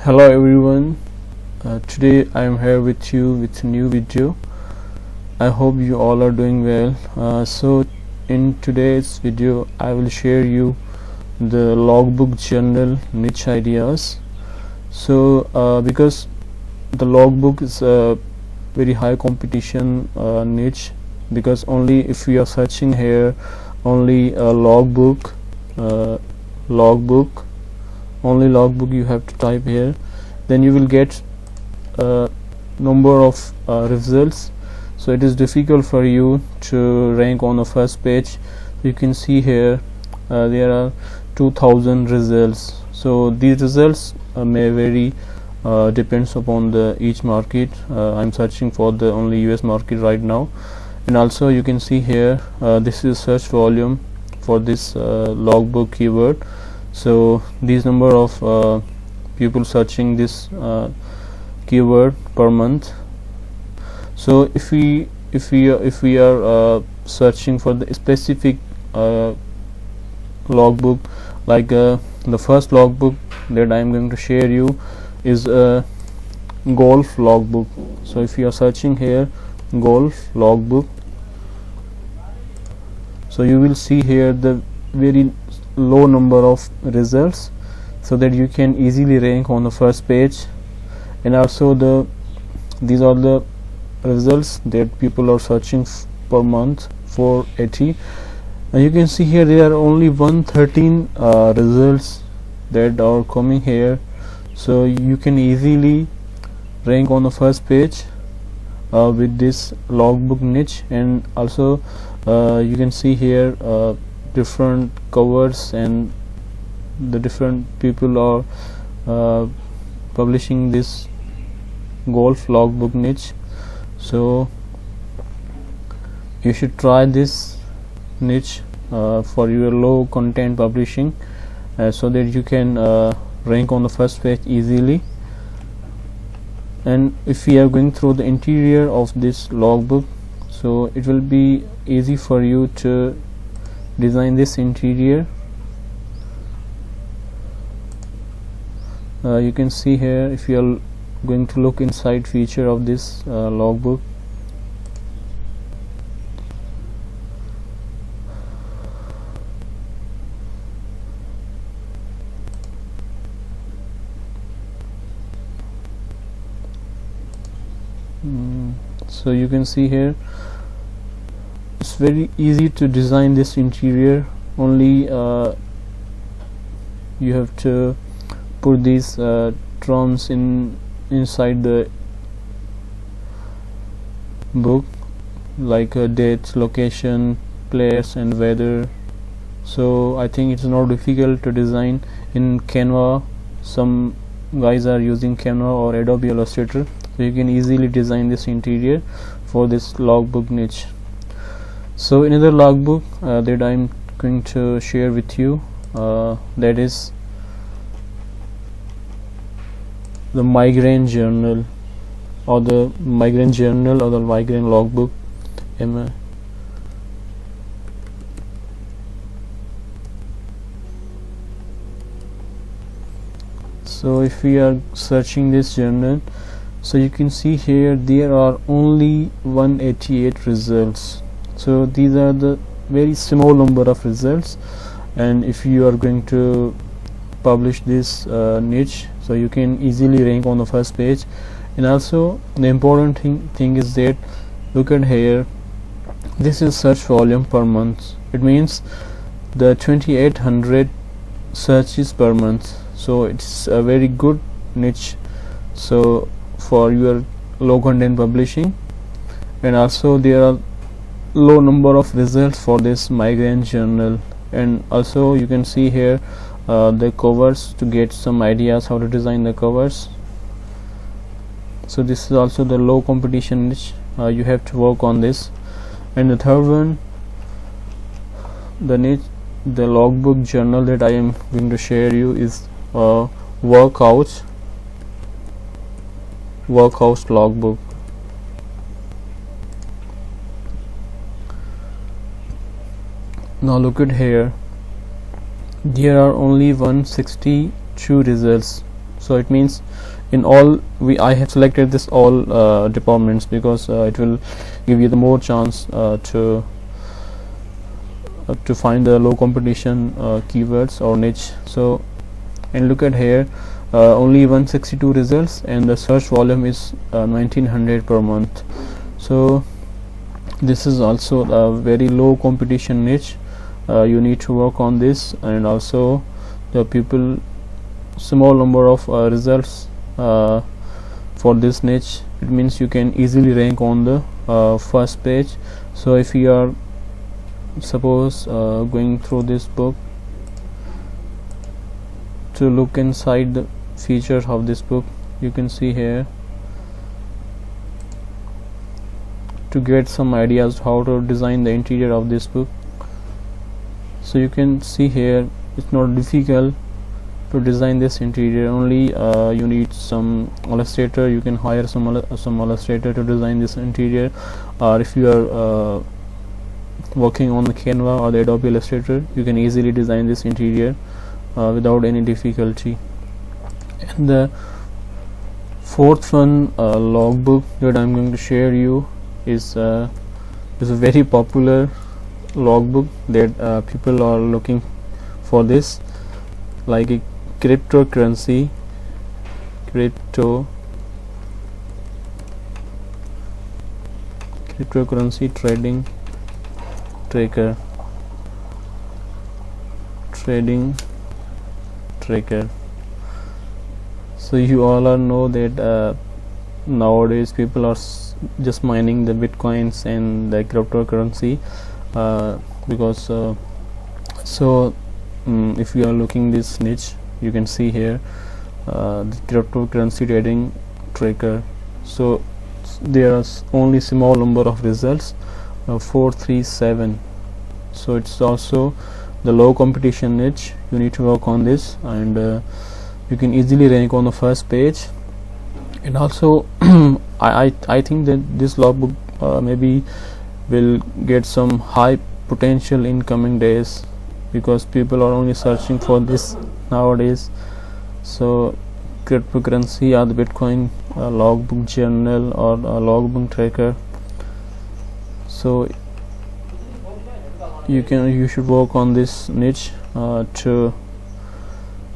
Hello everyone, today I am here with you with a new video. I hope you all are doing well. So in today's video I will share you the logbook journal niche ideas. So because the logbook is a very high competition niche, because only if you are searching here only a logbook only logbook you have to type here, then you will get a number of results. So it is difficult for you to rank on the first page. You can see here there are 2000 results. So these results may vary, depends upon the each market. I'm searching for the only US market right now. And also you can see here this is search volume for this logbook keyword. So these number of people searching this keyword per month. So if we are searching for the specific logbook, like the first logbook that I am going to share you is a golf logbook. So if you are searching here golf logbook, so you will see here the very low number of results, so that you can easily rank on the first page. And also these are the results that people are searching per month, 480. And you can see here there are only 113 results that are coming here, so you can easily rank on the first page with this logbook niche. And also you can see here different covers, and the different people are publishing this golf logbook niche. So you should try this niche for your low content publishing, so that you can rank on the first page easily. And if we are going through the interior of this logbook, so it will be easy for you to design this interior. You can see here, if you are going to look inside feature of this logbook, so you can see here it's very easy to design this interior. Only you have to put these terms inside the book, like dates, location, place and weather. So I think it's not difficult to design in Canva. Some guys are using Canva or Adobe Illustrator, so you can easily design this interior for this logbook niche. So another logbook that I'm going to share with you, that is the migraine journal, or the migraine journal, or the migraine logbook. So if we are searching this journal, so you can see here there are only 188 results. So these are the very small number of results. And if you are going to publish this niche, so you can easily rank on the first page. And also the important thing is that, look at here, this is search volume per month. It means the 2800 searches per month. So it's a very good niche, so for your low content publishing. And also there are low number of results for this migraine journal. And also you can see here the covers, to get some ideas how to design the covers. So this is also the low competition niche, you have to work on this. And the third one, the niche, the logbook journal that I am going to share you is workouts logbook. Now look at here, there are only 162 results. So it means in all I have selected this all departments because it will give you the more chance to find the low competition keywords or niche. So, and look at here, only 162 results and the search volume is 1900 per month. So this is also a very low competition niche. You need to work on this, and also the people small number of results for this niche. It means you can easily rank on the first page. So if you are suppose going through this book to look inside the features of this book, you can see here to get some ideas how to design the interior of this book. So you can see here it's not difficult to design this interior. Only you need some illustrator. You can hire some illustrator to design this interior, or if you are working on the Canva or the Adobe Illustrator, you can easily design this interior without any difficulty. And the fourth one, logbook, that I'm going to share you is a very popular logbook that people are looking for this, like a cryptocurrency trading tracker. So you all know that nowadays people are just mining the bitcoins and the cryptocurrency because if you are looking this niche, you can see here the cryptocurrency trading tracker. So there are only small number of results, 437. So it's also the low competition niche. You need to work on this, and you can easily rank on the first page. And also I think that this logbook maybe will get some high potential in coming days, because people are only searching for this nowadays. So cryptocurrency or the Bitcoin logbook journal or logbook tracker. So you should work on this niche to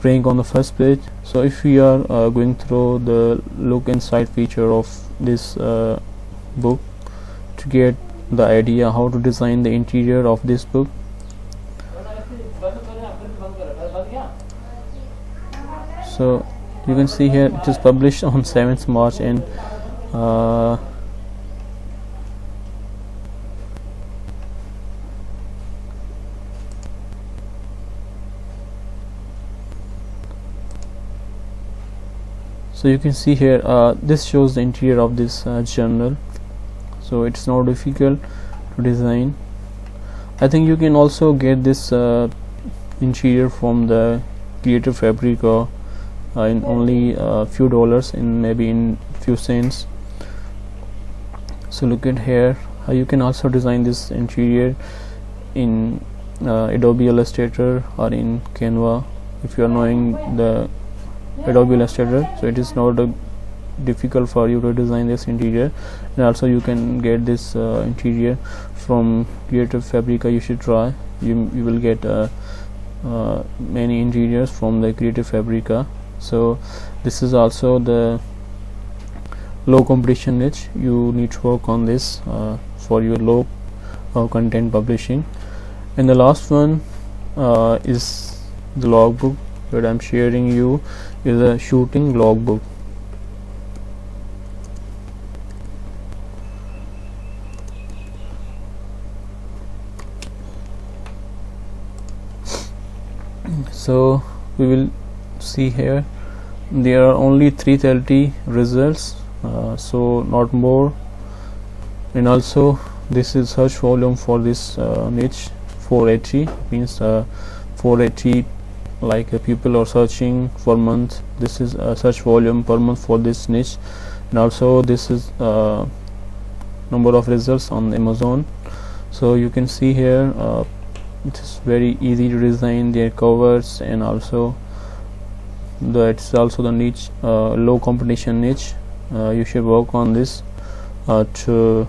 rank on the first page. So if we are going through the look inside feature of this book to get the idea how to design the interior of this book. So you can see here it is published on 7th March, and so you can see here this shows the interior of this journal. So it's not difficult to design. I think you can also get this interior from the Creative Fabrica in only a few dollars, in maybe in few cents. So look at here, you can also design this interior in Adobe Illustrator or in Canva if you are knowing the Adobe Illustrator. So it is not difficult for you to design this interior. And also you can get this interior from Creative Fabrica. You should try. You will get many interiors from the Creative Fabrica. So this is also the low competition niche. You need to work on this for your low content publishing. And the last one is the logbook that I'm sharing you, is a shooting logbook. So we will see here there are only 330 results, so not more. And also this is search volume for this niche, 480, means 480 like people are searching for month. This is search volume per month for this niche. And also this is number of results on Amazon. So you can see here it is very easy to design their covers, and also that's also the niche, low competition niche. You should work on this to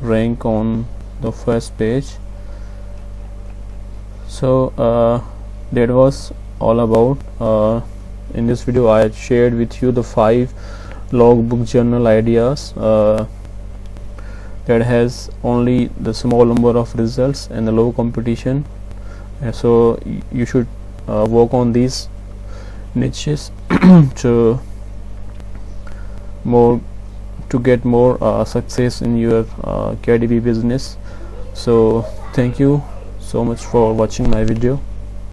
rank on the first page. So that was all about. In this video I shared with you the 5 logbook journal ideas that has only the small number of results and the low competition. So you should work on these niches to get more success in your KDP business. So thank you so much for watching my video.